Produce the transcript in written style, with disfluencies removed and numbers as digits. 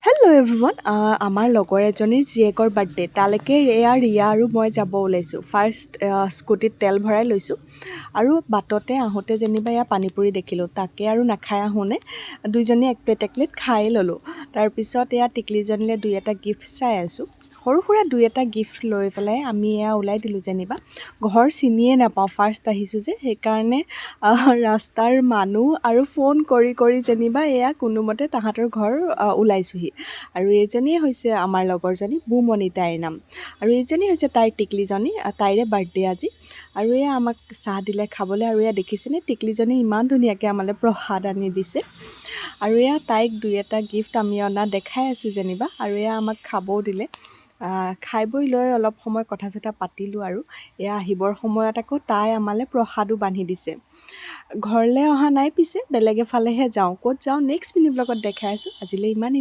hello' everyone আমাৰ লগৰ এজনীৰ জীয়েকৰ বাৰ্থডে তালৈকে ৰিয়া আৰু মই যাব ওলাইছোঁ ফাৰ্ষ্ট স্কুটিত তেল ভৰাই লৈছোঁ আৰু বাটতে আহোঁতে যেনিবা এয়া পানীপুৰি দেখিলোঁ তাকে আৰু নাখাই আহোঁনে দুইজনী এক প্লেট খাই ল'লোঁ তাৰপিছত এয়া টিকলিজনীলৈ দুই এটা গিফ্ট চাই আছোঁ সৰু সুৰা দুই এটা গিফ্ট লৈ পেলাই আমি এয়া ওলাই দিলোঁ যেনিবা ঘৰ চিনিয়ে নাপাওঁ ফাৰ্ষ্ট আহিছোঁ যে সেইকাৰণে ৰাস্তাৰ মানুহ আৰু ফোন কৰি কৰি যেনিবা এয়া কোনোমতে তাহাঁতৰ ঘৰ ওলাইছোঁহি আৰু এইজনীয়ে হৈছে আমাৰ লগৰজনী বুমণি তাইৰ নাম আৰু এইজনী হৈছে তাইৰ টিকলিজনী তাইৰে বাৰ্থডে আজি আৰু এয়া আমাক চাহ দিলে খাবলৈ আৰু এয়া দেখিছেনে টিকলিজনী ইমান ধুনীয়াকৈ আমালৈ প্ৰসাদ আনি দিছে আৰু এয়া তাইক দুই এটা গিফ্ট আমি অনা দেখাই আছোঁ যেনিবা আৰু এয়া আমাক খাবও দিলে খাই বৈ লৈ অলপ সময় কথা চথা পাতিলোঁ আৰু এয়া আহিবৰ সময়ত আকৌ তাই আমালৈ প্ৰসাদো বান্ধি দিছে ঘৰলৈ অহা নাই পিছে বেলেগ এফালেহে যাওঁ ক'ত যাওঁ নেক্সট মিনি ব্লগত দেখাই আছোঁ আজিলৈ ইমানেই